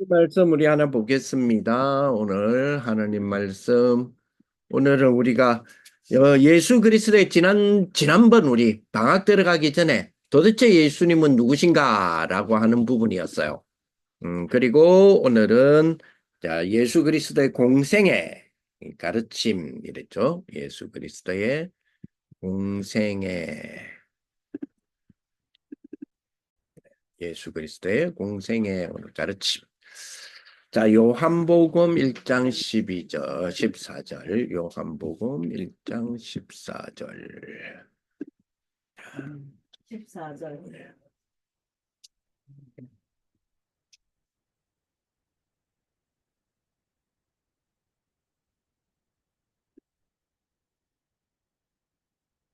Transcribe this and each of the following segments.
말씀 우리 하나 보겠습니다. 오늘 하나님 말씀. 오늘은 우리가 예수 그리스도의 지난번 우리 방학 들어가기 전에 도대체 예수님은 누구신가라고 하는 부분이었어요. 그리고 오늘은 자, 예수 그리스도의 공생애 가르침 이랬죠. 예수 그리스도의 공생애. 예수 그리스도의 공생애 오늘 가르침. 자, 요한복음 1장 12절, 14절. 요한복음 1장 14절. 14절.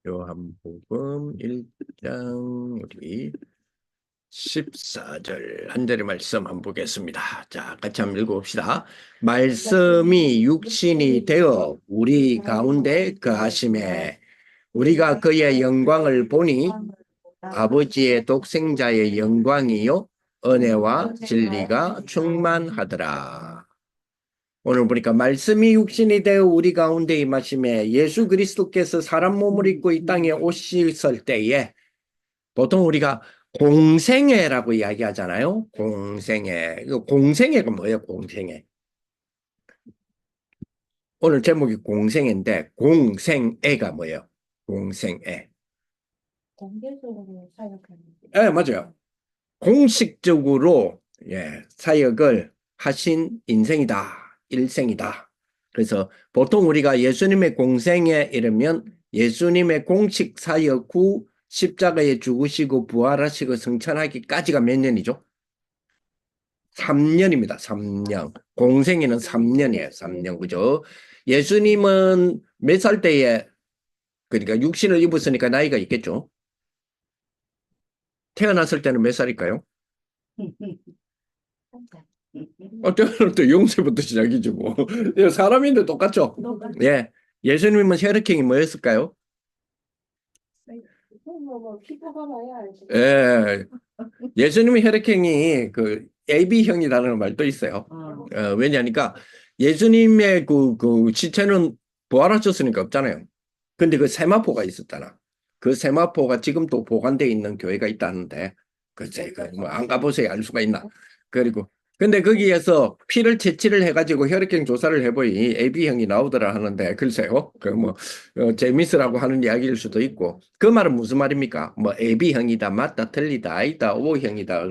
요한복음 1장 우리 14절 한 절의 말씀 한번 보겠습니다. 자, 같이 한번 읽어봅시다. 말씀이 육신이 되어 우리 가운데 거하심에 우리가 그의 영광을 보니 아버지의 독생자의 영광이요 은혜와 진리가 충만하더라. 오늘 보니까 말씀이 육신이 되어 우리 가운데 임하심에 예수 그리스도께서 사람 몸을 입고 이 땅에 오셨을 때에 보통 우리가 공생애라고 이야기하잖아요. 공생애. 공생애가 뭐예요? 공생애. 오늘 제목이 공생애인데 공생애가 뭐예요? 공생애. 공개적으로 사역하는. 예, 맞아요. 공식적으로 사역을 하신 인생이다. 일생이다. 그래서 보통 우리가 예수님의 공생애 이러면 예수님의 공식 사역 후 십자가에 죽으시고 부활하시고 승천하기까지가 몇 년이죠? 3년입니다. 3년. 공생애는 3년이에요. 3년. 그죠? 예수님은 몇 살 때에 그러니까 육신을 입었으니까 나이가 있겠죠? 태어났을 때는 몇 살일까요? 어쩌면 또 영세부터 시작이지 뭐. 사람인데 똑같죠? 예. 예수님은 혈액형이 뭐였을까요? 피부가 봐야 알지. 예. 예수님의 혈액형이 그 AB형이라는 말도 있어요. 왜냐니까 예수님의 그 시체는 부활하셨으니까 없잖아요. 근데 그 세마포가 있었잖아. 그 세마포가 지금 또 보관되어 있는 교회가 있다는데 글쎄 뭐안 가보세요 알 수가 있나. 그리고 근데 거기에서 피를 채취를 해가지고 혈액형 조사를 해보니 AB형이 나오더라 하는데 글쎄요 그 뭐 재미스라고 하는 이야기일 수도 있고 그 말은 무슨 말입니까? 뭐 AB형이다 맞다 틀리다 아니다 O형이다.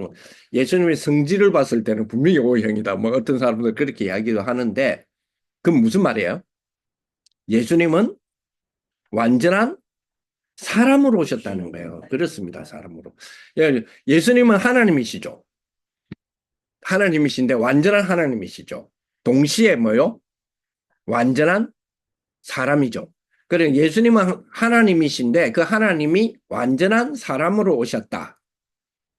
예수님의 성질을 봤을 때는 분명히 O형이다. 뭐 어떤 사람들 그렇게 이야기도 하는데 그건 무슨 말이에요? 예수님은 완전한 사람으로 오셨다는 거예요. 그렇습니다. 사람으로. 예수님은 하나님이시죠. 하나님이신데 완전한 하나님이시죠. 동시에 뭐요? 완전한 사람이죠. 그래 예수님은 하나님이신데 그 하나님이 완전한 사람으로 오셨다.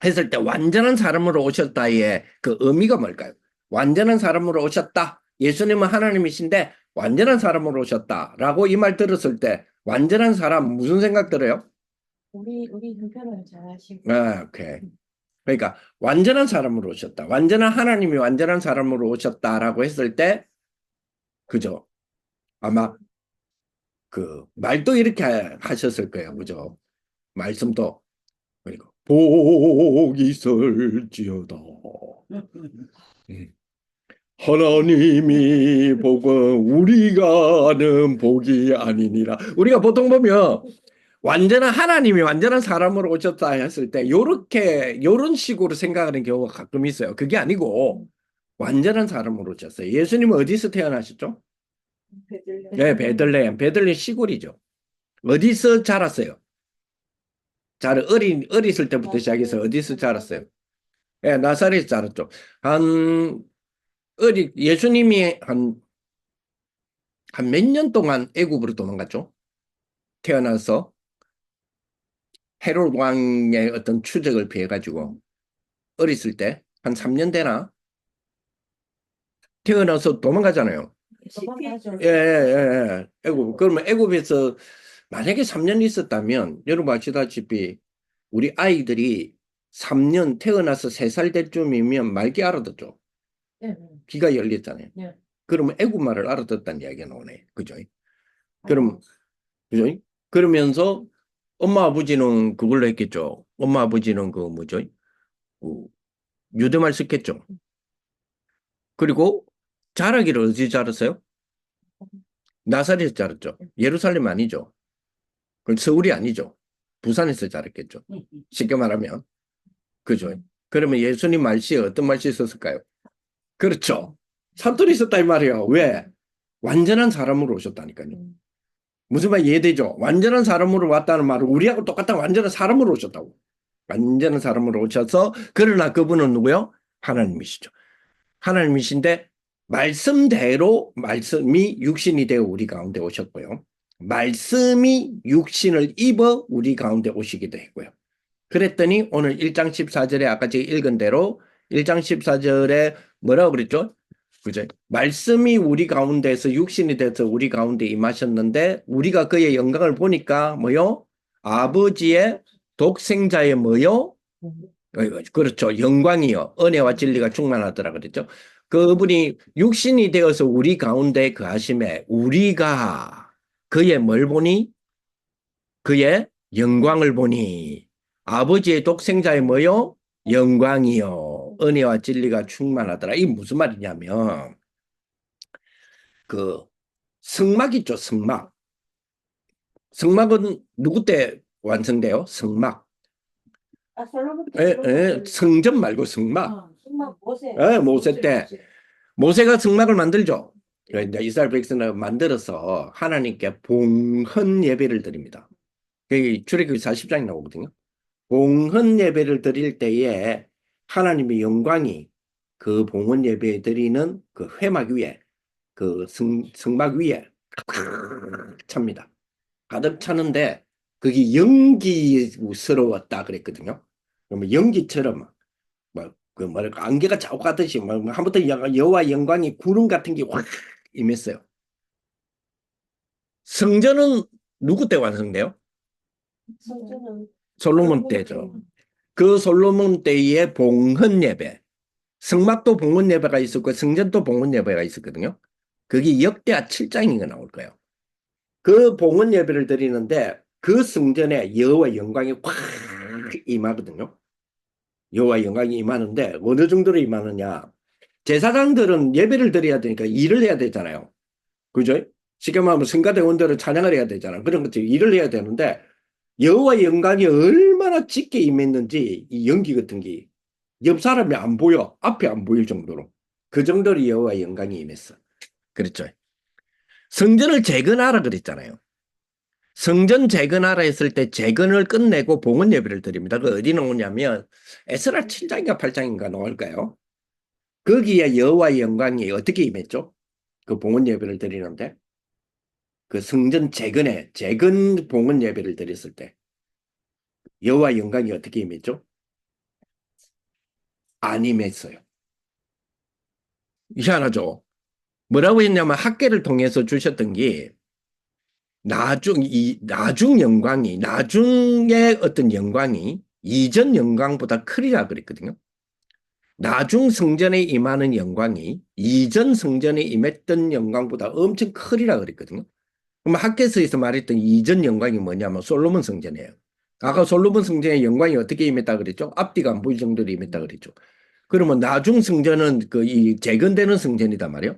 했을 때 완전한 사람으로 오셨다의 그 의미가 뭘까요? 완전한 사람으로 오셨다. 예수님은 하나님이신데 완전한 사람으로 오셨다라고 이 말 들었을 때 완전한 사람 무슨 생각 들어요? 우리 형편을 잘 아시고. 오케이. 그러니까 완전한 사람으로 오셨다. 완전한 하나님이 완전한 사람으로 오셨다라고 했을 때 그죠? 아마 그 말도 이렇게 하셨을 거예요. 그죠? 말씀도 그리고 복이 있을지어다. 하나님이 복은 우리가 아는 복이 아니니라. 우리가 보통 보면 완전한 하나님이 완전한 사람으로 오셨다 했을 때 요런 식으로 생각하는 경우가 가끔 있어요. 그게 아니고 완전한 사람으로 오셨어요. 예수님은 어디서 태어나셨죠? 네, 베들레헴. 베들레헴 시골이죠. 어디서 자랐어요? 어렸을 때부터 시작해서 어디서 자랐어요? 예, 나사렛에서 자랐죠. 예수님이 한 몇 년 동안 애굽으로 도망갔죠. 태어나서 헤롯 왕의 어떤 추적을 피해가지고 어렸을 때 한 3년 되나 태어나서 도망가잖아요. 예, 예, 예. 그러면 애굽에서 만약에 3년 있었다면 여러분 아시다시피 우리 아이들이 3년 태어나서 3살 때쯤이면 말기 알아듣죠. 네. 귀가 열렸잖아요. 네. 그러면 애국말을 알아듣다는 이야기가 나오네. 그죠? 아, 그럼, 그죠? 그러면서 엄마 아버지는 그걸로 했겠죠. 엄마 아버지는 그 뭐죠? 그 유대말 썼겠죠. 그리고 자라기를 어디 자랐어요? 나사렛에서 자랐죠. 예루살렘 아니죠. 그럼 서울이 아니죠. 부산에서 자랐겠죠. 쉽게 말하면. 그죠? 그러면 예수님 말씨에 어떤 말씨 썼을까요? 그렇죠. 사투리 썼다 이 말이에요. 왜? 완전한 사람으로 오셨다니까요. 무슨 말 이해되죠? 완전한 사람으로 왔다는 말은 우리하고 똑같은 완전한 사람으로 오셨다고. 완전한 사람으로 오셔서 그러나 그분은 누구요? 하나님이시죠. 하나님이신데 말씀대로 말씀이 육신이 되어 우리 가운데 오셨고요. 말씀이 육신을 입어 우리 가운데 오시기도 했고요. 그랬더니 오늘 1장 14절에 아까 제가 읽은 대로 1장 14절에 뭐라고 그랬죠? 그죠? 말씀이 우리 가운데서 육신이 돼서 우리 가운데 임하셨는데 우리가 그의 영광을 보니까 뭐요? 아버지의 독생자의 뭐요? 그렇죠. 영광이요. 은혜와 진리가 충만하더라 그랬죠. 그분이 육신이 되어서 우리 가운데 거하심에 우리가 그의 뭘 보니? 그의 영광을 보니 아버지의 독생자의 뭐요? 영광이요. 은혜와 진리가 충만하더라. 이게 무슨 말이냐면 그 성막 있죠. 성막. 성막은 누구 때 완성돼요? 성막. 아, 솔로몬 성전 말고 성막. 정말 모세. 모세 때. 모세가 성막을 만들죠. 이제 이스라엘 백성을 만들어서 하나님께 봉헌 예배를 드립니다. 그게 출애굽기 40장에 나오거든요. 봉헌 예배를 드릴 때에 하나님의 영광이 그 봉헌 예배 드리는 그 회막 위에 그 성막 위에 가득 찹니다. 가득 차는데 그게 연기스러웠다 그랬거든요. 그러면 연기처럼 그 뭐랄까 안개가 자욱 가듯이 한부터 여호와 영광이 구름 같은 게 확 임했어요. 성전은 누구 때 완성돼요? 성전은 솔로몬 때죠. 그 솔로몬 때의 봉헌 예배, 성막도 봉헌 예배가 있었고 성전도 봉헌 예배가 있었거든요. 그게 역대하 7장인가 나올 거예요. 그 봉헌 예배를 드리는데 그 성전에 여호와 영광이 확 임하거든요. 여호와 영광이 임하는데 어느 정도로 임하느냐? 제사장들은 예배를 드려야 되니까 일을 해야 되잖아요. 그죠? 쉽게 말하면 성가대원들은 찬양을 해야 되잖아요. 그런 것처럼 일을 해야 되는데 여호와 영광이 얼마나 짙게 임했는지 이 연기 같은 게 옆 사람이 안 보여. 앞에 안 보일 정도로. 그 정도로 여호와 영광이 임했어. 그렇죠. 성전을 재건하라 그랬잖아요. 성전 재건하라 했을 때 재건을 끝내고 봉헌 예배를 드립니다. 그 어디 나오냐면 에스라 7장인가 8장인가 나올까요? 거기에 여호와의 영광이 어떻게 임했죠? 그 봉헌 예배를 드리는데 그 성전 재건 봉헌 예배를 드렸을 때 여호와 영광이 어떻게 임했죠? 안 임했어요. 희한하죠? 뭐라고 했냐면 학계를 통해서 주셨던 게 나중 영광이 나중에 어떤 영광이 이전 영광보다 크리라 그랬거든요. 나중 성전에 임하는 영광이 이전 성전에 임했던 영광보다 엄청 크리라 그랬거든요. 그럼 학계서에서 말했던 이전 영광이 뭐냐면 솔로몬 성전이에요. 아까 솔로몬 성전의 영광이 어떻게 임했다 그랬죠? 앞뒤가 안 보일 정도로 임했다 그랬죠. 그러면 나중 성전은 그 이 재건되는 성전이단 말이에요.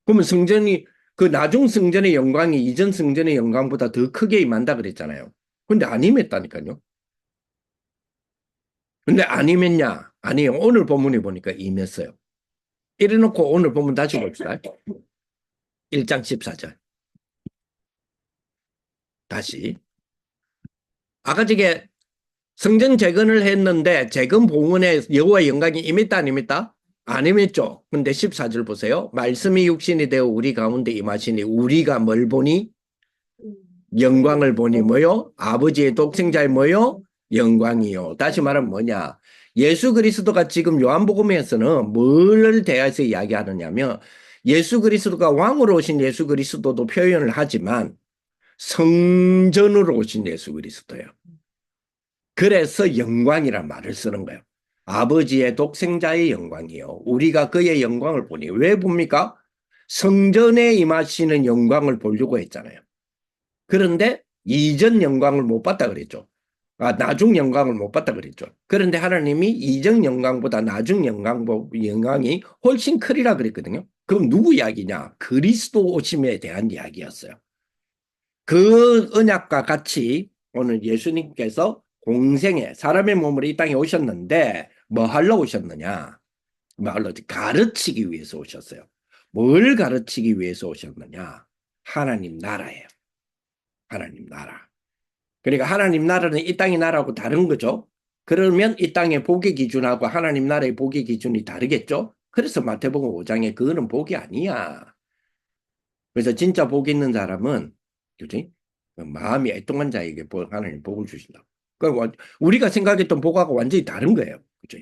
그러면 성전이 그 나중 성전의 영광이 이전 성전의 영광보다 더 크게 임한다 그랬잖아요. 근데 안 임했다니까요. 근데 안 임했냐? 아니요. 오늘 본문에 보니까 임했어요. 이래놓고 오늘 본문 다시 봅시다. 1장 14절. 다시. 아까 저게 성전 재건을 했는데 재건 봉헌에 여호와의 영광이 임했다 안 임했다? 안 임했죠. 근데 14절 보세요. 말씀이 육신이 되어 우리 가운데 임하시니 우리가 뭘 보니? 영광을 보니 뭐요? 아버지의 독생자의 뭐요? 영광이요. 다시 말하면 뭐냐? 예수 그리스도가 지금 요한복음에서는 뭘 대해서 이야기하느냐면 예수 그리스도가 왕으로 오신 예수 그리스도도 표현을 하지만 성전으로 오신 예수 그리스도예요. 그래서 영광이란 말을 쓰는 거예요. 아버지의 독생자의 영광이요. 우리가 그의 영광을 보니. 왜 봅니까? 성전에 임하시는 영광을 보려고 했잖아요. 그런데 이전 영광을 못 봤다 그랬죠. 나중 영광을 못 봤다 그랬죠. 그런데 하나님이 이전 영광보다 나중 영광이 훨씬 크리라 그랬거든요. 그럼 누구 이야기냐? 그리스도 오심에 대한 이야기였어요. 그 언약과 같이 오늘 예수님께서 공생에 사람의 몸으로 이 땅에 오셨는데 뭐 하러 오셨느냐? 뭐 하러 가르치기 위해서 오셨어요. 뭘 가르치기 위해서 오셨느냐? 하나님 나라예요. 하나님 나라. 그러니까 하나님 나라는 이 땅의 나라하고 다른 거죠. 그러면 이 땅의 복의 기준하고 하나님 나라의 복의 기준이 다르겠죠. 그래서 마태복음 5장에 그거는 복이 아니야. 그래서 진짜 복 있는 사람은 그지? 마음이 애통한 자에게 하나님 복을 주신다. 그러니까 우리가 생각했던 복하고 완전히 다른 거예요. 그죠?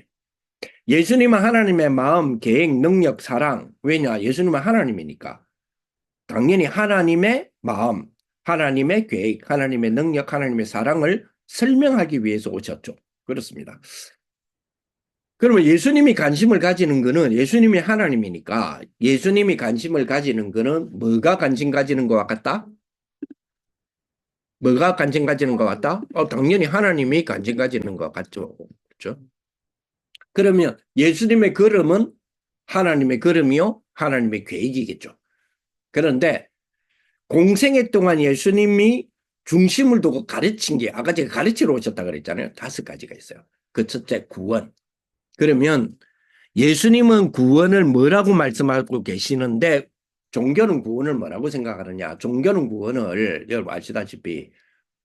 예수님은 하나님의 마음, 계획, 능력, 사랑. 왜냐? 예수님은 하나님이니까. 당연히 하나님의 마음, 하나님의 계획, 하나님의 능력, 하나님의 사랑을 설명하기 위해서 오셨죠. 그렇습니다. 그러면 예수님이 관심을 가지는 거는 예수님이 하나님이니까 예수님이 관심을 가지는 거는 뭐가 관심 가지는 것 같다? 뭐가 관심 가지는 것 같다? 당연히 하나님이 관심 가지는 것 같죠. 그렇죠? 그러면 예수님의 걸음은 하나님의 걸음이요? 하나님의 계획이겠죠. 그런데 공생애 동안 예수님이 중심을 두고 가르친 게 아까 제가 가르치러 오셨다 그랬잖아요. 5가지가 있어요. 그 첫째 구원. 그러면 예수님은 구원을 뭐라고 말씀하고 계시는데 종교는 구원을 뭐라고 생각하느냐. 종교는 구원을 여러분 아시다시피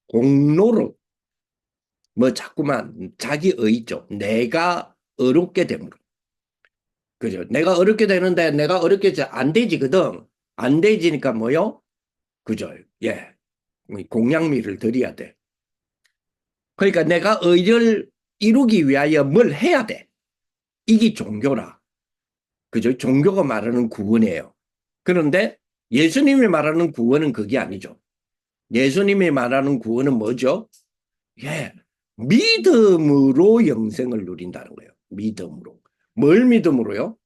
공로로 뭐 자꾸만 자기 의죠. 내가 어렵게 됨으로. 그죠? 내가 어렵게 되는데 내가 어렵게 안 되지거든. 안 되지니까 뭐요? 그죠? 예. 공양미를 드려야 돼. 그러니까 내가 의를 이루기 위하여 뭘 해야 돼. 이게 종교라. 그죠? 종교가 말하는 구원이에요. 그런데 예수님이 말하는 구원은 그게 아니죠. 예수님이 말하는 구원은 뭐죠? 예. 믿음으로 영생을 누린다는 거예요. 믿음으로. 뭘 믿음으로요?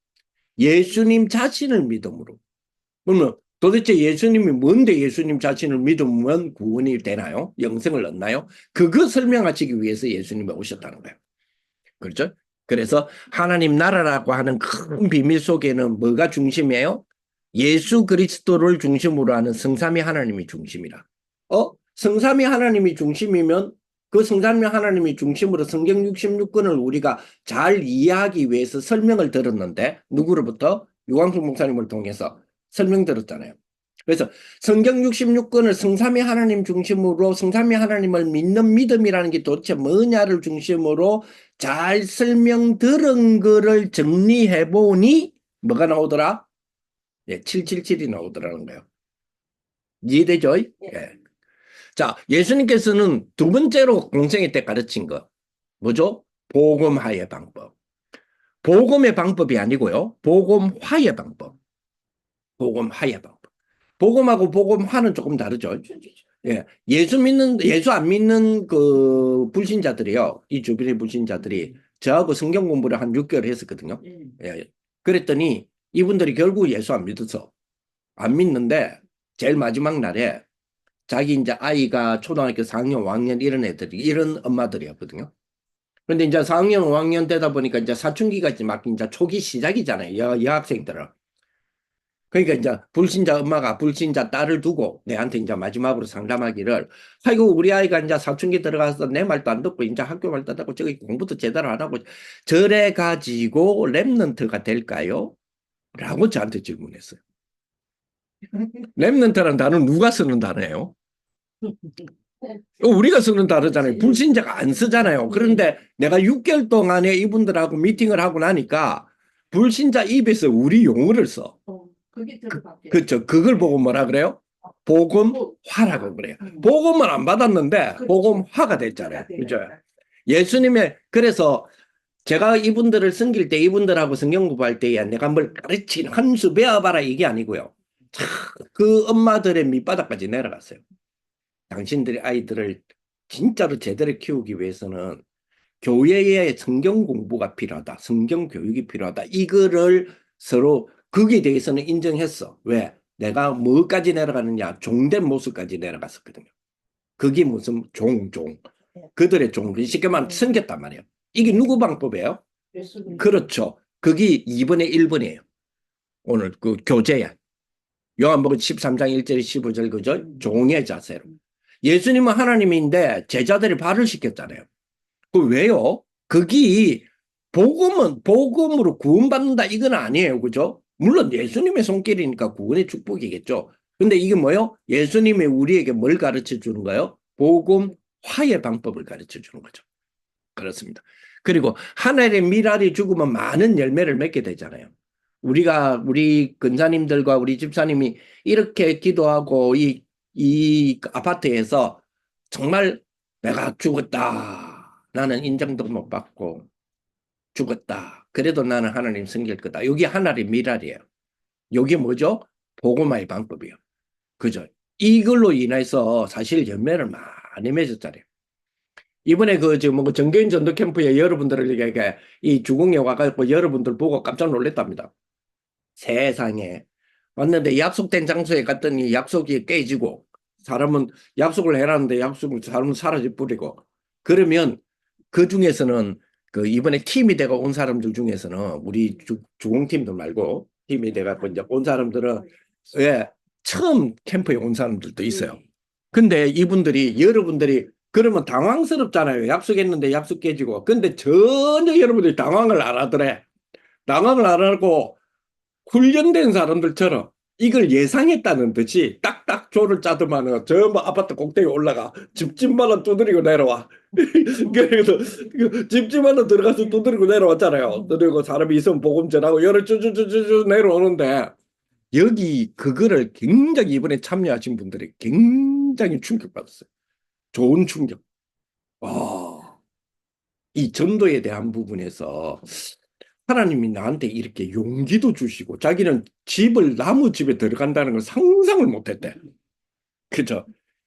예수님 자신을 믿음으로. 그러면 도대체 예수님이 뭔데 예수님 자신을 믿으면 구원이 되나요? 영생을 얻나요? 그거 설명하시기 위해서 예수님이 오셨다는 거예요. 그렇죠? 그래서 하나님 나라라고 하는 큰 비밀 속에는 뭐가 중심이에요? 예수 그리스도를 중심으로 하는 성삼위 하나님이 중심이라. 성삼위 하나님이 중심이면 그 성삼위 하나님이 중심으로 성경 66권을 우리가 잘 이해하기 위해서 설명을 들었는데 누구로부터? 유광수 목사님을 통해서 설명 들었잖아요. 그래서 성경 66권을 성삼위 하나님 중심으로 성삼위 하나님을 믿는 믿음이라는 게 도대체 뭐냐를 중심으로 잘 설명 들은 거를 정리해 보니 뭐가 나오더라? 예, 777이 나오더라는 거예요. 이해되죠? 예. 자, 예수님께서는 두 번째로 공생애 때 가르친 거 뭐죠? 복음화의 방법. 복음의 방법이 아니고요. 복음화의 방법. 복음화의 방법. 복음하고 복음화는 조금 다르죠. 예. 예수 안 믿는 그 불신자들이요. 이 주변의 불신자들이 저하고 성경 공부를 한 6개월 했었거든요. 예. 그랬더니 이분들이 결국 예수 안 믿어서 안 믿는데 제일 마지막 날에 자기 이제 아이가 초등학교 4학년, 5학년 이런 애들이 이런 엄마들이었거든요. 그런데 이제 4학년, 5학년 되다 보니까 이제 사춘기가 막 이제 초기 시작이잖아요. 여학생들은. 그러니까 이제 불신자 엄마가 불신자 딸을 두고 내한테 이제 마지막으로 상담하기를 아이고 우리 아이가 이제 사춘기 들어가서 내 말도 안 듣고 이제 학교 말도 안 듣고 저기 공부도 제대로 안 하고 저래 가지고 랩런트가 될까요? 라고 저한테 질문했어요. 랩런트라는 단어는 누가 쓰는 단어예요? 우리가 쓰는 단어잖아요. 불신자가 안 쓰잖아요. 그런데 내가 6개월 동안에 이분들하고 미팅을 하고 나니까 불신자 입에서 우리 용어를 써. 그게 들어봤대요. 그렇죠. 그걸 보고 뭐라 그래요? 복음화라고 그래요. 복음을 안 받았는데 복음화가 됐잖아요. 그죠? 예수님의 그래서 제가 이분들을 섬길 때 이분들하고 성경 공부할 때에 내가 뭘 가르친 한 수 배워봐라 이게 아니고요. 그 엄마들의 밑바닥까지 내려갔어요. 당신들의 아이들을 진짜로 제대로 키우기 위해서는 교회에 성경 공부가 필요하다. 성경 교육이 필요하다. 이거를 서로 거기에 대해서는 인정했어. 왜? 내가 뭐까지 내려가느냐? 종된 모습까지 내려갔었거든요. 그게 무슨 종. 그들의 종. 쉽게 말하면 섬겼단 말이에요. 이게 누구 방법이에요? 예수님. 그렇죠. 그게 2분의 1분이에요. 오늘 그 교제야. 요한복음 13장 1절 15절 그죠? 종의 자세로. 예수님은 하나님인데 제자들이 발을 씻겼잖아요. 그 왜요? 그게 복음으로 구원받는다 이건 아니에요. 그죠? 물론 예수님의 손길이니까 구원의 축복이겠죠. 근데 이게 뭐예요? 예수님이 우리에게 뭘 가르쳐 주는 거예요? 복음화의 방법을 가르쳐 주는 거죠. 그렇습니다. 그리고 하늘의 밀알이 죽으면 많은 열매를 맺게 되잖아요. 우리 근사님들과 우리 집사님이 이렇게 기도하고 이 아파트에서 정말 내가 죽었다. 나는 인정도 못 받고 죽었다. 그래도 나는 하나님 섬길 거다. 여기 하늘의 밀알이에요. 여기 뭐죠? 복음화의 방법이에요. 그죠? 이걸로 인해서 사실 열매를 많이 맺었잖아요. 이번에 지금 뭐 정교인 전도 캠프에 여러분들을 이렇게 이 주공에 와가지고 여러분들 보고 깜짝 놀랐답니다. 세상에. 왔는데 약속된 장소에 갔더니 약속이 깨지고 사람은 약속을 해놨는데 사람은 사라져 버리고 그러면 그 중에서는 그 이번에 팀이 돼가 온 사람들 중에서는 우리 주공팀들 말고 팀이 돼가 이제 온 사람들은 예, 처음 캠프에 온 사람들도 있어요. 근데 이분들이 여러분들이 그러면 당황스럽잖아요. 약속했는데 약속 깨지고. 근데 전혀 여러분들이 당황을 안 하더래. 당황을 안 하고 훈련된 사람들처럼 이걸 예상했다는 듯이 딱딱 조를 짜더만은 저 뭐 아파트 꼭대기 올라가 집집마다 두드리고 내려와. 그래서 집집마다 들어가서 두드리고 내려왔잖아요. 그리고 사람이 있으면 복음 전하고 열을 쭈쭈쭈쭈 내려오는데 여기 그거를 굉장히 이번에 참여하신 분들이 굉장히 충격받았어요. 좋은 충격. 이 전도에 대한 부분에서 하나님이 나한테 이렇게 용기도 주시고 자기는 나무 집에 들어간다는 걸 상상을 못했대. 그죠?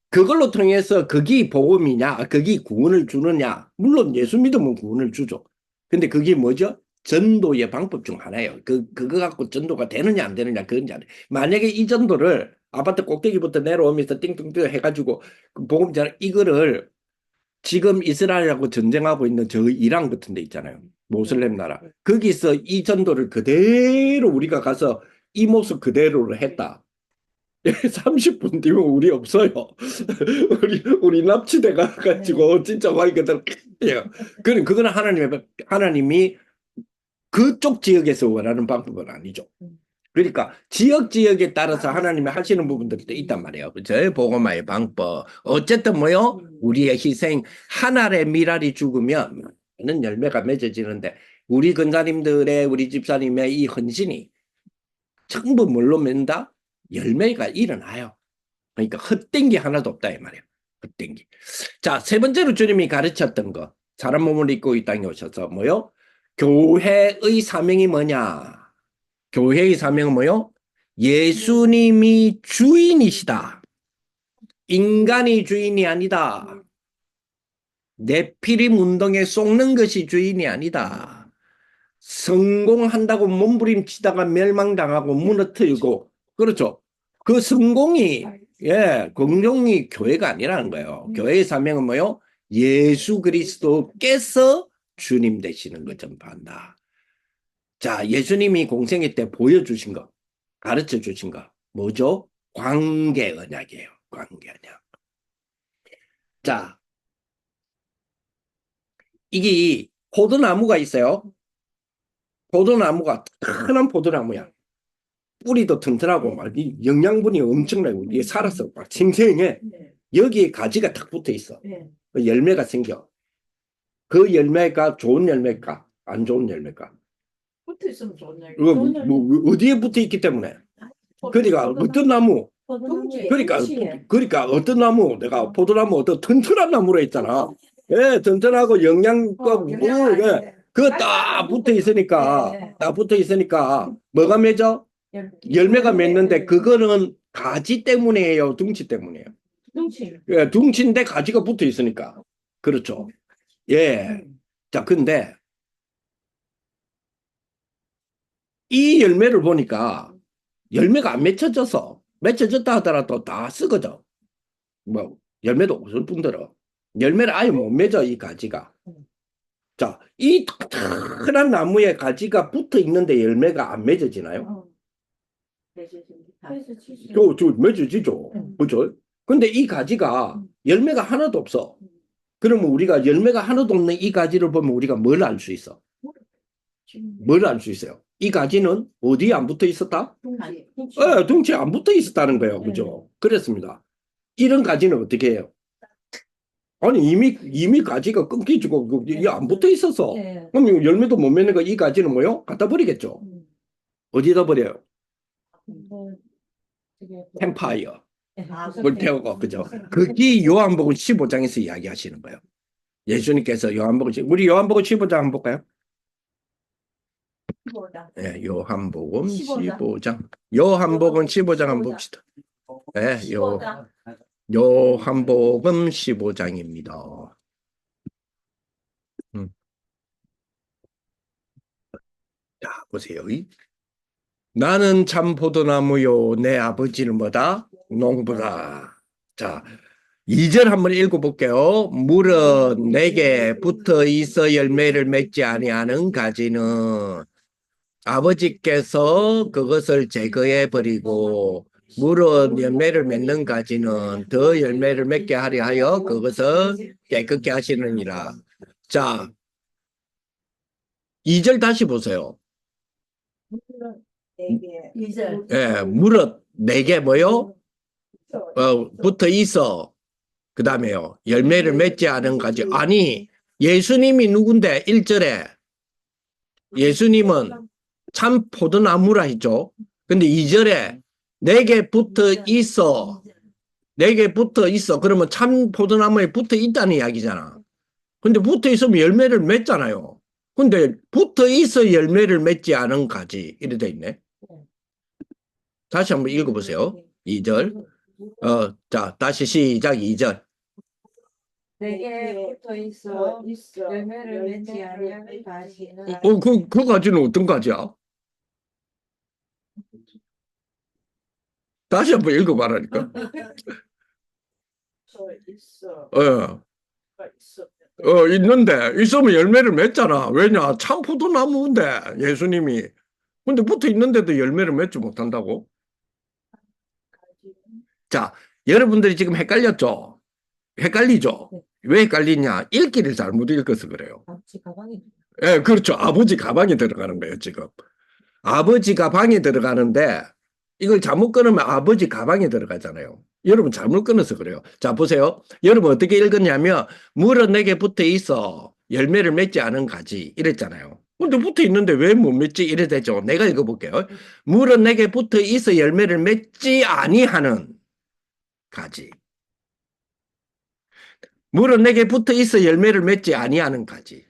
그걸로 통해서 그게 복음이냐, 그게 구원을 주느냐. 물론 예수 믿으면 구원을 주죠. 근데 그게 뭐죠? 전도의 방법 중 하나예요. 그거 갖고 전도가 되느냐 안 되느냐 그건 잘. 만약에 이 전도를 아파트 꼭대기부터 내려오면서 띵띵띵 해가지고 복음 전 이거를 지금 이스라엘하고 전쟁하고 있는 저 이란 같은 데 있잖아요. 모슬렘 나라. 거기서 이 전도를 그대로 우리가 가서 이 모습 그대로를 했다. 30분 뒤면 우리 없어요. 우리 납치돼 가지고 진짜 말 그대로 해요. 그거는 하나님이 그쪽 지역에서 원하는 방법은 아니죠. 그러니까 지역에 따라서 하나님이 하시는 부분들이 또 있단 말이에요. 그죠? 복음화의 방법. 어쨌든 뭐요? 우리의 희생, 하늘의 밀알이 죽으면 많은 열매가 맺어지는데 우리 근사님들의 우리 집사님의 이 헌신이 전부 뭘로 맺는다? 열매가 일어나요. 그러니까 헛된 게 하나도 없다 이 말이에요. 헛된 게. 자, 세 번째로 주님이 가르쳤던 거. 사람 몸을 입고 이 땅에 오셔서 뭐요? 교회의 사명이 뭐냐? 교회의 사명은 뭐요? 예수님이 주인이시다. 인간이 주인이 아니다. 네피림 운동에 속는 것이 주인이 아니다. 성공한다고 몸부림치다가 멸망당하고 무너뜨리고 그렇죠. 그 성공이 공동이 교회가 아니라는 거예요. 교회의 사명은 뭐요? 예수 그리스도께서 주님 되시는 것 전파한다. 자, 예수님이 공생애 때 보여주신 거, 가르쳐 주신 거, 뭐죠? 관계 언약이에요. 관계 언약. 자, 이게 포도나무가 있어요. 포도나무가 큰한 포도나무야. 뿌리도 튼튼하고 막 영양분이 엄청나고 이게 살아서 막 생생해. 여기에 가지가 탁 붙어 있어. 열매가 생겨. 그 열매가 좋은 열매일까? 안 좋은 열매일까? 붙어 있으면 좋네. 어디에 붙어 있기 때문에. 그러니까 어떤 나무, 그러니까 어떤 나무, 내가 포도나무 어떤 튼튼한 나무로 했잖아. 예, 튼튼하고 영양가 그거 딱 붙어 있으니까, 뭐가 맺어? 열매가 맺는데 그거는 가지 때문이에요, 둥치 때문이에요. 둥치. 예, 둥치인데 가지가 붙어 있으니까. 그렇죠. 예. 자, 근데 이 열매를 보니까 열매가 안 맺혀져서 맺혀졌다 하더라도 다 썩어져. 뭐 열매도 없을 뿐더러 열매를 아예 못 맺어 이 가지가. 자, 이 튼튼한 나무에 가지가 붙어 있는데 열매가 안 맺어지나요? 그래서 치수. 저 맺어지죠. 그죠? 근데 이 가지가 열매가 하나도 없어. 그러면 우리가 열매가 하나도 없는 이 가지를 보면 우리가 뭘 알 수 있어? 뭘 알 수 있어요? 이 가지는 어디에 안 붙어 있었다? 둥치에 안 붙어 있었다는 거예요. 그죠? 그렇습니다. 이런 가지는 어떻게 해요? 아니, 이미 가지가 끊기지고, 이게 안 붙어 있어서. 네. 그럼 열매도 못 맺는 거 이 가지는 뭐요? 갖다 버리겠죠? 어디다 버려요? 캠파이어. 물 태우고, 그죠? 그게 요한복음 15장에서 이야기하시는 거예요. 예수님께서 우리 요한복음 15장 한번 볼까요? 예, 요한복음 15장. 요한복음 15장 한번 봅시다. 예, 요한복음 15장입니다. 자, 보세요. 나는 참 포도나무요, 내 아버지는 뭐다? 농부다. 자, 2절 한번 읽어볼게요. 물은 내게 붙어 있어 열매를 맺지 아니하는 가지는 아버지께서 그것을 제거해 버리고 물은 열매를 맺는 가지는 더 열매를 맺게 하려 하여 그것을 깨끗게 하시느니라. 자, 2절 다시 보세요. 예, 물은 내게 뭐요? 붙어 있어. 그 다음에요. 열매를 맺지 않은 가지. 아니, 예수님이 누군데? 1절에 예수님은 참 포도나무라 했죠. 근데 2절에 내게 붙어 있어. 내게 붙어 있어. 그러면 참 포도나무에 붙어 있다는 이야기잖아. 근데 붙어 있으면 열매를 맺잖아요. 근데 붙어 있어 열매를 맺지 않은 가지. 이래 돼 있네. 다시 한번 읽어보세요. 2절. 자, 다시 시작 2절. 내게 붙어 있어 열매를 맺지 아니하는 가지는 그 가지는 어떤 가지야? 다시 한번 읽어봐라니까. 있는데, 있으면 열매를 맺잖아. 왜냐? 참 포도나무인데, 예수님이. 근데 붙어 있는데도 열매를 맺지 못한다고? 자, 여러분들이 지금 헷갈렸죠? 헷갈리죠? 왜 헷갈리냐? 읽기를 잘못 읽어서 그래요. 예, 그렇죠. 아버지 가방에 들어가는 거예요, 지금. 아버지 가방에 들어가는데, 이걸 잘못 끊으면 아버지 가방에 들어가잖아요. 여러분 잘못 끊어서 그래요. 자, 보세요. 여러분 어떻게 읽었냐면, 물은 내게 붙어 있어. 열매를 맺지 않은 가지. 이랬잖아요. 근데 붙어 있는데 왜 못 맺지? 이래 되죠. 내가 읽어볼게요. 물은 내게 붙어 있어 열매를 맺지 아니하는 가지. 물은 내게 붙어 있어 열매를 맺지 아니하는 가지.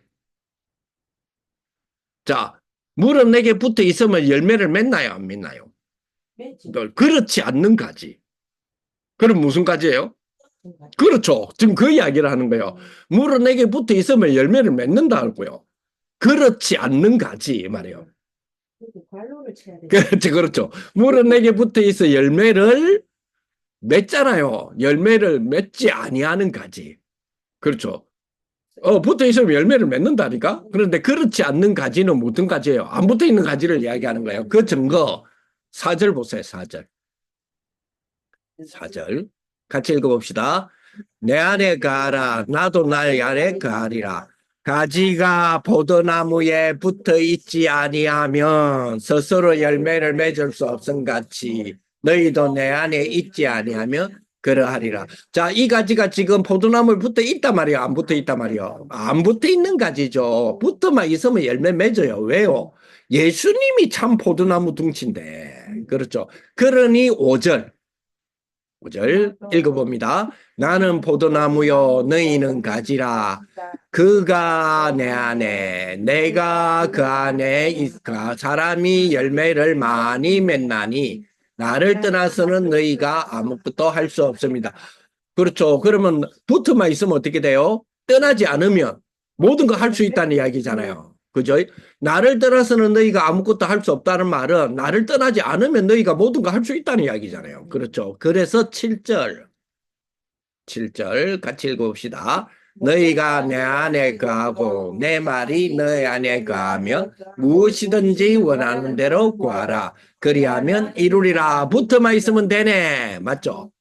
자, 물은 내게 붙어 있으면 열매를 맺나요? 안 맺나요? 그렇지 않는 가지. 그럼 무슨 가지예요? 그렇죠. 지금 그 이야기를 하는 거예요. 물은 내게 붙어 있으면 열매를 맺는다고요. 그렇지 않는 가지 말이에요. 그렇죠, 그렇죠. 물은 내게 붙어 있어 열매를 맺잖아요. 열매를 맺지 아니하는 가지. 그렇죠. 붙어 있으면 열매를 맺는다니까? 그런데 그렇지 않는 가지는 무슨 가지예요? 안 붙어 있는 가지를 이야기하는 거예요. 그 증거 4절 보세요. 4절. 4절. 같이 읽어봅시다. 내 안에 가라. 나도 날 안에 가리라. 가지가 포도나무에 붙어 있지 아니하면 스스로 열매를 맺을 수 없음 같이 너희도 내 안에 있지 아니하면 그러하리라. 자, 이 가지가 지금 포도나무에 붙어 있단 말이야? 안 붙어 있단 말이야? 안 붙어 있는 가지죠. 붙어만 있으면 열매 맺어요. 왜요? 예수님이 참 포도나무 둥치인데. 그렇죠. 그러니 5절. 5절 읽어봅니다. 나는 포도나무요 너희는 가지라. 그가 내 안에 내가 그 안에 있가 사람이 열매를 많이 맺나니 나를 떠나서는 너희가 아무것도 할 수 없습니다. 그렇죠. 그러면 붙어만 있으면 어떻게 돼요? 떠나지 않으면 모든 거 할 수 있다는 이야기잖아요. 그죠? 나를 떠나서는 너희가 아무것도 할 수 없다는 말은 나를 떠나지 않으면 너희가 모든 거 할 수 있다는 이야기잖아요. 그렇죠? 그래서 7절 같이 읽어봅시다. 너희가 내 안에 거하고 내 말이 너희 안에 거하면 무엇이든지 원하는 대로 구하라. 그리하면 이루리라. 붙어만 있으면 되네. 맞죠?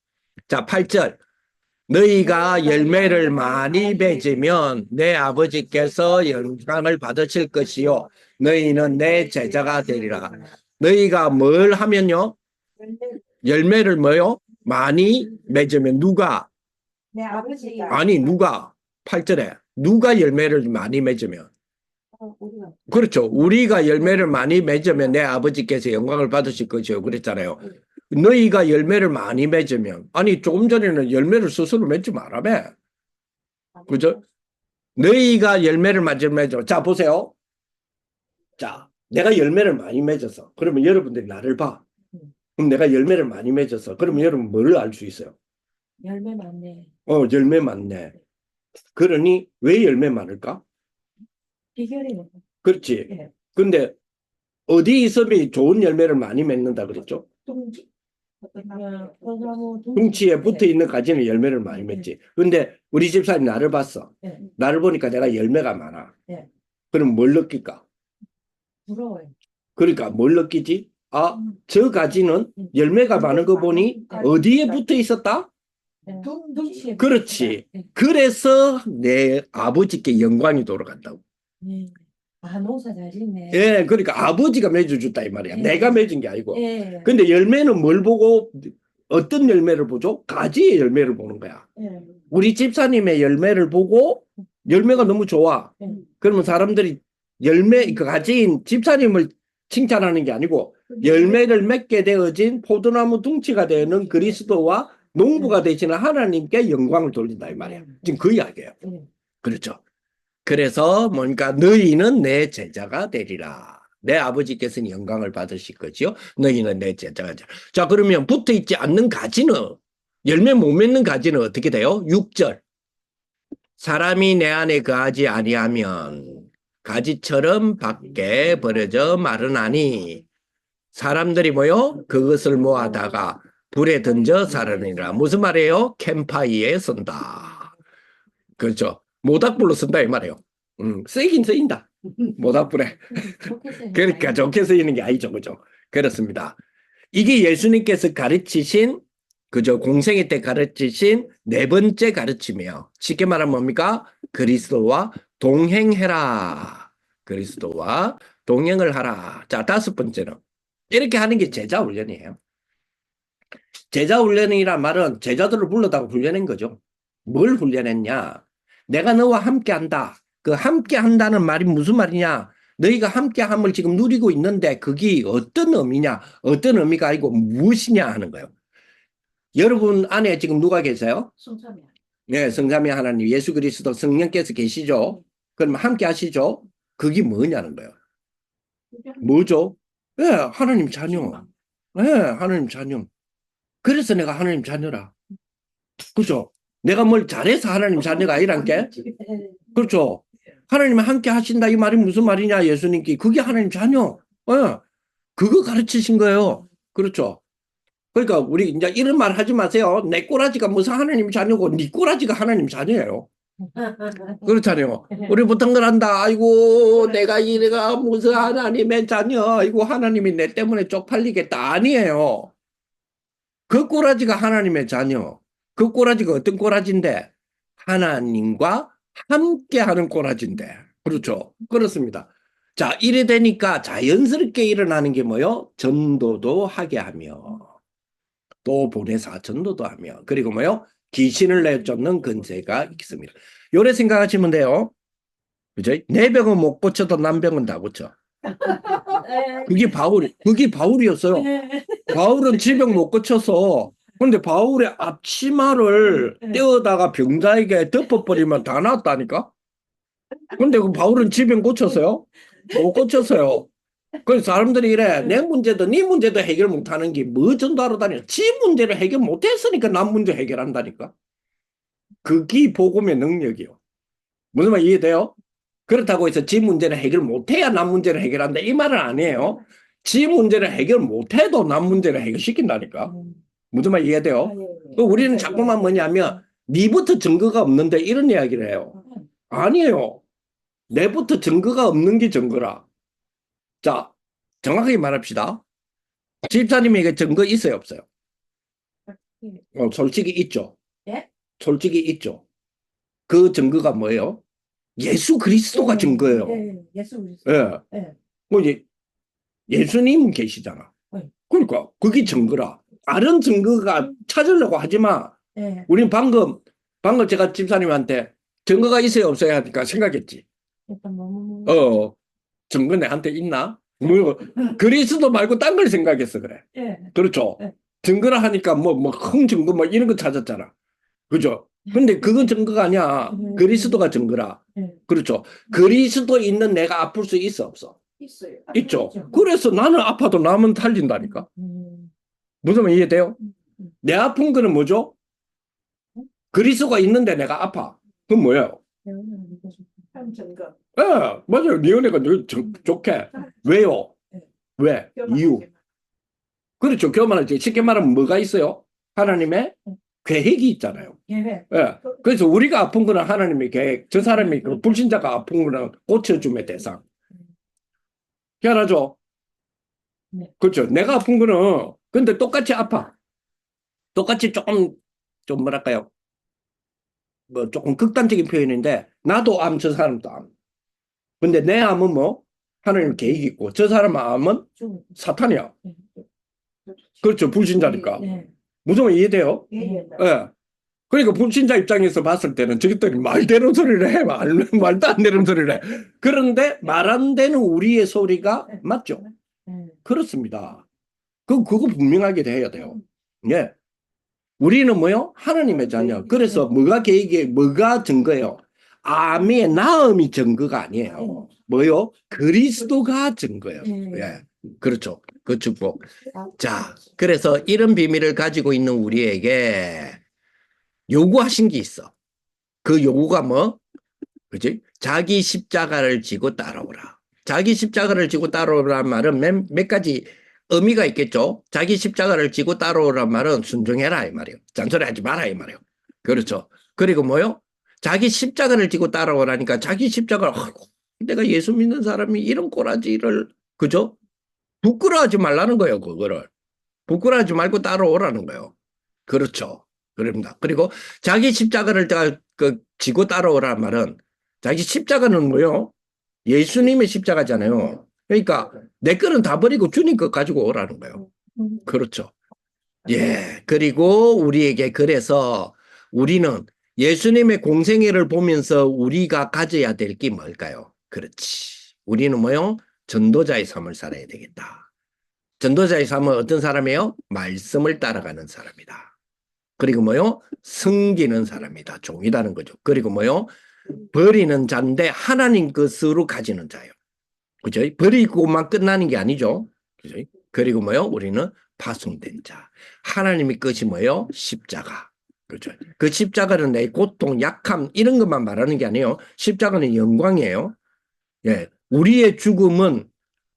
자, 8절. 너희가 열매를 많이 맺으면 내 아버지께서 영광을 받으실 것이요. 너희는 내 제자가 되리라. 너희가 뭘 하면요? 열매를 뭐요? 많이 맺으면 누가? 내 아버지가 아니, 누가? 8절에 누가 열매를 많이 맺으면? 우리가 그렇죠. 우리가 열매를 많이 맺으면 내 아버지께서 영광을 받으실 것이요. 그랬잖아요. 너희가 열매를 많이 맺으면, 아니, 조금 전에는 열매를 스스로 맺지 말아매. 그죠? 너희가 열매를 많이 맺어. 자, 보세요. 자, 내가 열매를 많이 맺어서. 그러면 여러분들이 나를 봐. 그럼 내가 열매를 많이 맺어서. 그러면 여러분 뭘 알 수 있어요? 열매 많네. 열매 많네. 그러니 왜 열매 많을까? 비결이 그렇지. 네. 근데 어디 있으면 좋은 열매를 많이 맺는다 그랬죠? 둥지. 둥치에 붙어 있는 가지는 열매를 많이 맺지. 근데 우리 집사님 나를 봤어. 네. 나를 보니까 내가 열매가 많아. 네. 그럼 뭘 느낄까? 부러워요. 그러니까 뭘 느끼지? 아, 저 가지는 열매가 많은 거 보니 어디에 붙어 있었다? 둥지에 그렇지. 네. 그래서 내 아버지께 영광이 돌아간다고. 네. 아, 농사 잘 짓네. 예, 그러니까 아버지가 맺어줬다 이 말이야. 네. 내가 맺은 게 아니고. 예. 근데 열매는 뭘 보고 어떤 열매를 보죠? 가지의 열매를 보는 거야. 예. 우리 집사님의 열매를 보고 열매가 너무 좋아. 예. 그러면 사람들이 열매, 그 가지인 집사님을 칭찬하는 게 아니고 열매를 맺게 되어진 포도나무 둥치가 되는 그리스도와 농부가 되시는 하나님께 영광을 돌린다 이 말이야. 지금 그 이야기예요. 예. 그렇죠. 그래서 뭔가 너희는 내 제자가 되리라. 내 아버지께서는 영광을 받으실 것이요. 너희는 내 제자가 되리라. 자, 그러면 붙어 있지 않는 가지는 열매 못 맺는 가지는 어떻게 돼요? 6절. 사람이 내 안에 거하지 아니하면 가지처럼 밖에 버려져 마르나니 사람들이 뭐요? 그것을 모아다가 불에 던져 사르니라. 무슨 말이에요? 캠파이에 쓴다. 그렇죠. 모닥불로 쓴다 이 말이에요. 쓰이긴 쓰인다. 모닥불에. 그러니까 좋게 쓰이는 게 아니죠. 그죠? 그렇습니다. 이게 예수님께서 가르치신 그죠? 공생애 때 가르치신 네 번째 가르침이에요. 쉽게 말하면 뭡니까? 그리스도와 동행해라. 그리스도와 동행을 하라. 자, 다섯 번째는 이렇게 하는 게 제자 훈련이에요. 제자 훈련이란 말은 제자들을 불러다가 훈련한 거죠. 뭘 훈련했냐? 내가 너와 함께 한다. 그 함께 한다는 말이 무슨 말이냐? 너희가 함께 함을 지금 누리고 있는데 그게 어떤 의미냐? 어떤 의미가 아니고 무엇이냐 하는 거예요. 여러분 안에 지금 누가 계세요? 성삼이야. 네, 성삼위 하나님, 예수 그리스도 성령께서 계시죠? 그럼 함께 하시죠? 그게 뭐냐는 거예요. 뭐죠? 네, 하나님 자녀. 네, 하나님 자녀. 그래서 내가 하나님 자녀라. 그죠? 내가 뭘 잘해서 하나님 자녀가 아니란 게? 그렇죠? 하나님 함께 하신다 이 말이 무슨 말이냐 예수님께 그게 하나님 자녀. 그거 가르치신 거예요. 그렇죠? 그러니까 우리 이제 이런 말 하지 마세요. 내 꼬라지가 무슨 하나님 자녀고 네 꼬라지가 하나님 자녀예요. 그렇잖아요. 우리 보통 그런다. 아이고 내가 이래가 무슨 하나님의 자녀. 아이고 하나님이 내 때문에 쪽팔리겠다. 아니에요. 그 꼬라지가 하나님의 자녀. 그 꼬라지가 어떤 꼬라지인데? 하나님과 함께 하는 꼬라지인데. 그렇죠. 그렇습니다. 자, 이래 되니까 자연스럽게 일어나는 게 뭐요? 전도도 하게 하며, 또 보내사 전도도 하며, 그리고 뭐요? 귀신을 내쫓는 근세가 있습니다. 요래 생각하시면 돼요. 그죠? 내 병은 못 고쳐도 남 병은 다 고쳐. 그게 바울이었어요. 바울은 질병 못 고쳐서 근데 바울의 앞치마를 떼어다가 병자에게 덮어버리면 다 나았다니까. 근데 그 바울은 질병 고쳤어요? 못 고쳤어요. 그래서 사람들이 이래 내 문제도 네 문제도 해결 못하는 게 뭐 전도하러 다녀. 지 문제를 해결 못했으니까 남 문제 해결한다니까. 그게 복음의 능력이요. 무슨 말 이해돼요? 그렇다고 해서 지 문제를 해결 못해야 남 문제를 해결한다 이 말은 아니에요. 지 문제를 해결 못해도 남 문제를 해결시킨다니까. 무슨 말 이해돼요? 아, 예, 예. 우리는 자꾸만 뭐냐면 니부터 증거가 없는데 이런 이야기를 해요. 아니에요. 내부터 증거가 없는 게 증거라. 자, 정확하게 말합시다. 집사님에게 증거 있어요, 없어요? 솔직히 있죠. 예? 솔직히 있죠. 그 증거가 뭐예요? 예수 그리스도가 증거예요. 예, 예수 그리스도. 예. 예. 뭐 이제 예수님은 계시잖아. 네. 그러니까 그게 증거라. 다른 증거가 찾으려고 하지 마. 예. 우린 방금 제가 집사님한테 증거가 있어요, 없어요 하니까 생각했지. 일단 너무 증거 내한테 있나? 뭐 그리스도 말고 딴 걸 생각했어 그래. 예. 그렇죠. 네. 증거라 하니까 큰 증거 뭐 이런 거 찾았잖아. 그죠? 근데 그건 증거가 아니야. 그리스도가 증거라. 예. 그렇죠. 그리스도 있는 내가 아플 수 있어, 없어? 있어요. 있죠. 그래서 나는 아파도 남은 살린다니까. 무슨 말 이해돼요? 내 아픈 거는 뭐죠? 그리스도가 있는데 내가 아파. 그건 뭐예요? 한 증거. 예, 맞아요. 네 은혜가 좋게. 왜요? 왜? 이유. 그렇죠. 교만하지. 쉽게 말하면 뭐가 있어요? 하나님의 계획이 있잖아요. 계획. 예. 그래서 우리가 아픈 거는 하나님의 계획. 저 사람이 그 불신자가 아픈 거는 고쳐줌의 대상. 희한하죠? 네. 그렇죠. 내가 아픈 거는 근데 똑같이 아파. 똑같이 좀 뭐랄까요? 뭐 조금 극단적인 표현인데 나도 암, 저 사람도 암. 근데 내 암은 뭐 하나님 계획이 있고 저 사람 암은 사탄이야. 그렇죠. 불신자니까. 네. 무슨 말 이해돼요? 예. 예. 그러니까 불신자 입장에서 봤을 때는 저기들이 말대로 소리를 해. 말도 안 되는 소리를 해. 그런데 말 안 되는 우리의 소리가 맞죠? 그렇습니다. 그거 분명하게 해야 돼요. 예. 우리는 뭐요? 하나님의 자녀. 그래서 뭐가 계획이, 뭐가 증거예요? 암의 나음이 증거가 아니에요. 뭐요? 그리스도가 증거예요. 예. 그렇죠. 그 축복. 자, 그래서 이런 비밀을 가지고 있는 우리에게 요구하신 게 있어. 그 요구가 뭐? 그지? 자기 십자가를 지고 따라오라. 자기 십자가를 지고 따라오라는 말은 몇 가지 의미가 있겠죠. 자기 십자가를 지고 따라오란 말은 순종해라 이 말이에요. 잔소리하지 마라 이 말이에요. 그렇죠. 그리고 뭐요? 자기 십자가를 지고 따라오라니까 자기 십자가를 내가 예수 믿는 사람이 이런 꼬라지를 그죠? 부끄러워하지 말라는 거예요. 그거를 부끄러워하지 말고 따라오라는 거예요. 그렇죠. 그럽니다. 그리고 자기 십자가를 지고 따라오라는 말은 자기 십자가는 뭐요? 예수님의 십자가잖아요. 그러니까 내 거는 다 버리고 주님 것 가지고 오라는 거예요. 그렇죠. 예. 그리고 우리에게 그래서 우리는 예수님의 공생애를 보면서 우리가 가져야 될 게 뭘까요? 그렇지. 우리는 뭐요? 전도자의 삶을 살아야 되겠다. 전도자의 삶은 어떤 사람이에요? 말씀을 따라가는 사람이다. 그리고 뭐요? 섬기는 사람이다. 종이라는 거죠. 그리고 뭐요? 버리는 자인데 하나님 것으로 가지는 자예요. 그죠? 버리고만 끝나는 게 아니죠. 그죠? 그리고 뭐요? 우리는 파송된 자. 하나님의 것이 뭐요? 십자가. 그렇죠. 그 십자가는 내 고통, 약함 이런 것만 말하는 게 아니에요. 십자가는 영광이에요. 예. 우리의 죽음은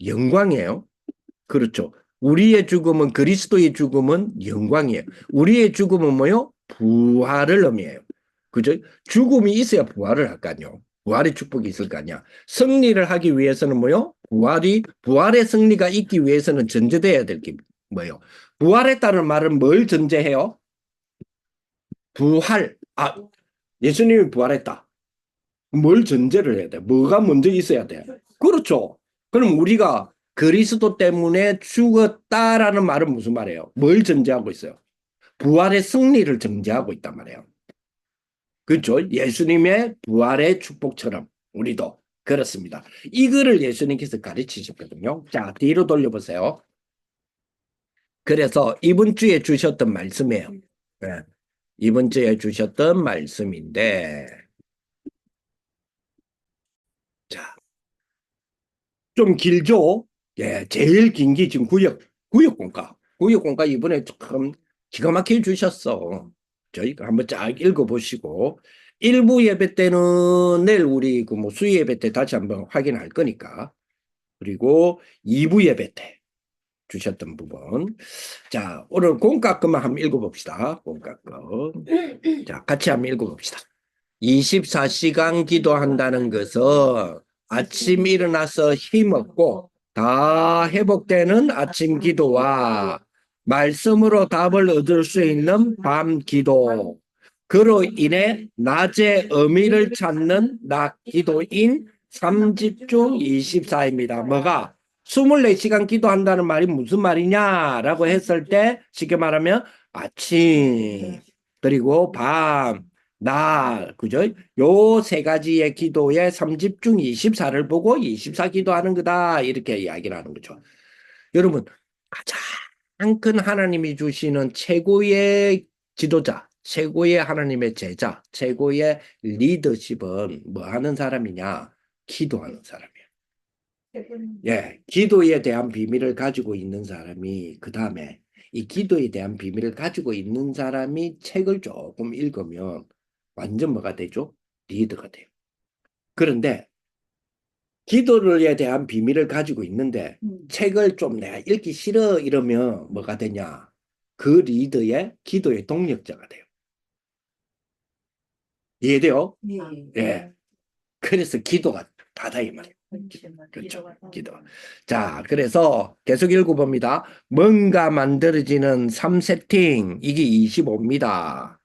영광이에요. 그렇죠. 우리의 죽음은 그리스도의 죽음은 영광이에요. 우리의 죽음은 뭐요? 부활을 의미해요. 그죠? 죽음이 있어야 부활을 할 거 아니에요. 부활의 축복이 있을 거 아니야. 승리를 하기 위해서는 뭐요? 부활의 승리가 있기 위해서는 전제돼야 될 게 뭐예요? 부활했다는 말은 뭘 전제해요? 부활. 예수님이 부활했다. 뭘 전제를 해야 돼? 뭐가 먼저 있어야 돼? 그렇죠. 그럼 우리가 그리스도 때문에 죽었다라는 말은 무슨 말이에요? 뭘 전제하고 있어요? 부활의 승리를 전제하고 있단 말이에요. 그렇죠? 예수님의 부활의 축복처럼 우리도 그렇습니다. 이거를 예수님께서 가르치셨거든요. 자, 뒤로 돌려보세요. 그래서 이번 주에 주셨던 말씀이에요. 네. 이번 주에 주셨던 말씀인데 자, 좀 길죠? 예, 제일 긴 게 지금 구역공과. 구역공과 이번에 참 기가 막히게 주셨어. 저희가 한번 쫙 읽어보시고 일부 예배 때는 내일 우리 그 뭐 수요 예배 때 다시 한번 확인할 거니까. 그리고 2부 예배 때 주셨던 부분. 자, 오늘 공과금만 한번 읽어봅시다. 공과금. 자, 같이 한번 읽어봅시다. 24시간 기도한다는 것은 아침 일어나서 힘없고 다 회복되는 아침 기도와 말씀으로 답을 얻을 수 있는 밤 기도, 그로 인해 낮의 의미를 찾는 낮 기도인 3집중 24입니다. 뭐가? 24시간 기도한다는 말이 무슨 말이냐라고 했을 때 쉽게 말하면 아침, 그리고 밤, 날, 그죠? 요 세 가지의 기도의 3집중 24를 보고 24 기도하는 거다. 이렇게 이야기를 하는 거죠. 여러분, 가장 큰 하나님이 주시는 최고의 지도자, 최고의 하나님의 제자, 최고의 리더십은 뭐 하는 사람이냐? 기도하는 사람이에요. 예, 기도에 대한 비밀을 가지고 있는 사람이, 그 다음에 이 기도에 대한 비밀을 가지고 있는 사람이 책을 조금 읽으면 완전 뭐가 되죠? 리더가 돼요. 그런데 기도에 대한 비밀을 가지고 있는데 책을 좀 내가 읽기 싫어 이러면 뭐가 되냐? 그 리더의 기도의 동력자가 돼요. 이해돼요? 예. 그래서 기도가 다다 이 말이에요. 그렇죠. 기도. 자, 그래서 계속 읽어봅니다. 뭔가 만들어지는 3세팅, 이게 25입니다.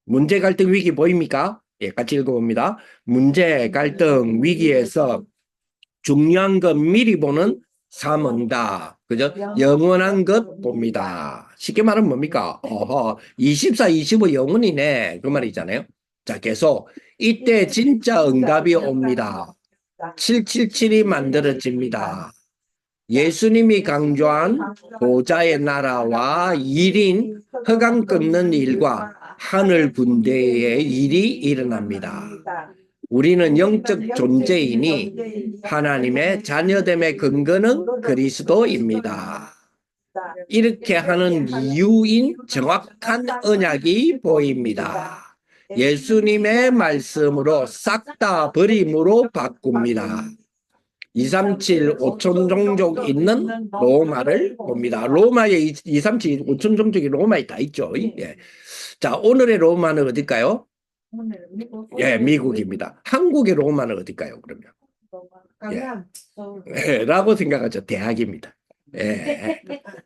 문제, 갈등, 위기 보입니까? 예, 같이 읽어봅니다. 문제, 갈등, 위기에서 중요한 것 미리 보는 삼응답. 그죠? 영원한 것 봅니다. 쉽게 말하면 뭡니까? 24, 25 영원이네. 그 말이잖아요. 자, 계속. 이때 진짜 응답이 옵니다. 777이 만들어집니다. 예수님이 강조한 보좌의 나라와 1인 허강 끊는 일과 하늘 군대의 일이 일어납니다. 우리는 영적 존재이니 하나님의 자녀됨의 근거는 그리스도입니다. 이렇게 하는 이유인 정확한 언약이 보입니다. 예수님의 말씀으로 싹 다 버림으로 바꿉니다. 237, 5천 종족 있는 로마를 봅니다. 로마에 237, 5천 종족이 로마에 다 있죠. 예. 자, 오늘의 로마는 어딜까요? 예, 미국입니다. 한국의 로마는 어딜까요, 그러면? 예, 라고 생각하죠. 대학입니다. 예,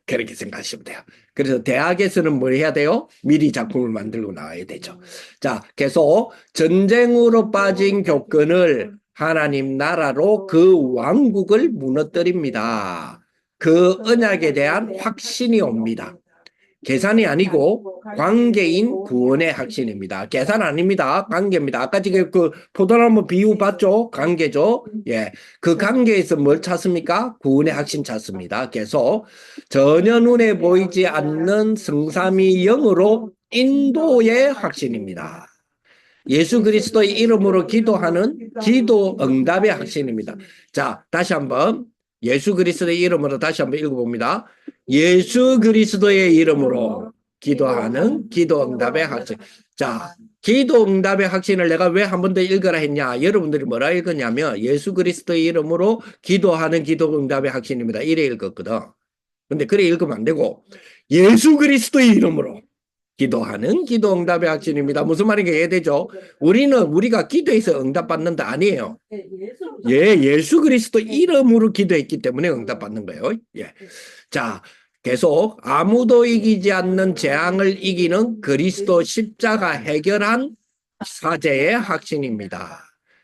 그렇게 생각하시면 돼요. 그래서 대학에서는 뭘 해야 돼요? 미리 작품을 만들고 나와야 되죠. 자, 계속 전쟁으로 빠진 교권을 하나님 나라로 그 왕국을 무너뜨립니다. 그 언약에 대한 확신이 옵니다. 계산이 아니고 관계인 구원의 확신입니다. 계산 아닙니다. 관계입니다. 아까 지금 그 포도나무 비유 봤죠? 관계죠. 예, 그 관계에서 뭘 찾습니까? 구원의 확신 찾습니다. 계속 전혀 눈에 보이지 않는 성삼위 영으로 인도의 확신입니다. 예수 그리스도의 이름으로 기도하는 기도 응답의 확신입니다. 자, 다시 한번 예수 그리스도의 이름으로 다시 한번 읽어봅니다. 예수 그리스도의 이름으로 기도하는 기도 응답의 확신. 자, 기도 응답의 확신을 내가 왜 한 번 더 읽으라 했냐? 여러분들이 뭐라 읽었냐면 예수 그리스도의 이름으로 기도하는 기도 응답의 확신입니다. 이래 읽었거든. 근데 그래 읽으면 안 되고 예수 그리스도의 이름으로 기도하는 기도 응답의 확신입니다. 무슨 말인가 이해되죠? 우리가 기도해서 응답받는다 아니에요. 예, 예수 그리스도 이름으로 기도했기 때문에 응답받는 거예요. 예. 자, 계속 아무도 이기지 않는 재앙을 이기는 그리스도 십자가 해결한 사제의 확신입니다.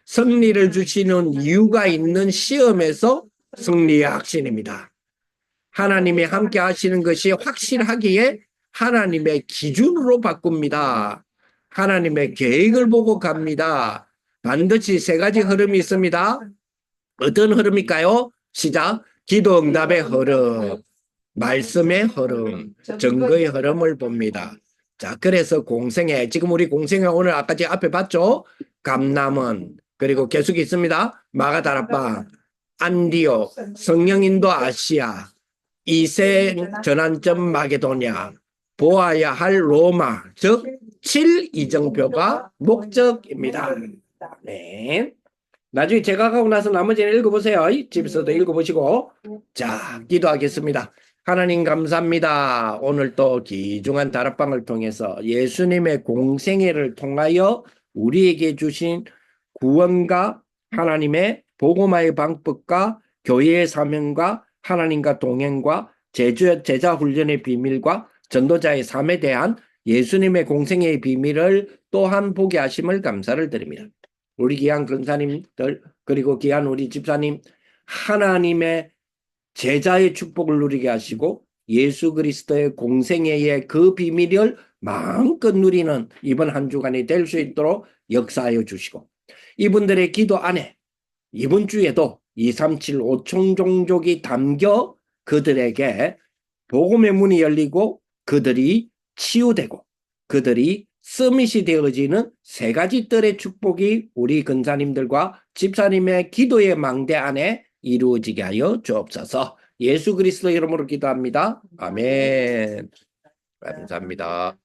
승리를 주시는 이유가 있는 시험에서 승리의 확신입니다. 하나님이 함께 하시는 것이 확실하기에 하나님의 기준으로 바꿉니다. 하나님의 계획을 보고 갑니다. 반드시 세 가지 흐름이 있습니다. 어떤 흐름일까요? 시작. 기도 응답의 흐름, 말씀의 흐름, 증거의 흐름을 봅니다. 자, 그래서 공생애, 지금 우리 공생애 오늘 아까 제가 앞에 봤죠? 감남원, 그리고 계속 있습니다. 마가다락방, 안디옥, 성령인도 아시아, 이세 전환점 마게도냐, 보아야 할 로마, 즉 7 이정표가 목적입니다. 네. 나중에 제가 가고 나서 나머지는 읽어보세요. 집에서도 읽어보시고. 자, 기도하겠습니다. 하나님 감사합니다. 오늘 또 귀중한 다락방을 통해서 예수님의 공생애를 통하여 우리에게 주신 구원과 하나님의 복음화의 방법과 교회의 사명과 하나님과 동행과 제자 훈련의 비밀과 전도자의 삶에 대한 예수님의 공생애의 비밀을 또한 보게 하심을 감사를 드립니다. 우리 귀한 근사님들 그리고 귀한 우리 집사님 하나님의 제자의 축복을 누리게 하시고 예수 그리스도의 공생애의 그 비밀을 마음껏 누리는 이번 한 주간이 될 수 있도록 역사하여 주시고 이분들의 기도 안에 이번 주에도 237 5총종족이 담겨 그들에게 복음의 문이 열리고 그들이 치유되고 그들이 서밋이 되어지는 세 가지 뜰의 축복이 우리 근사님들과 집사님의 기도의 망대 안에 이루어지게 하여 주옵소서. 예수 그리스도 이름으로 기도합니다. 아멘. 감사합니다.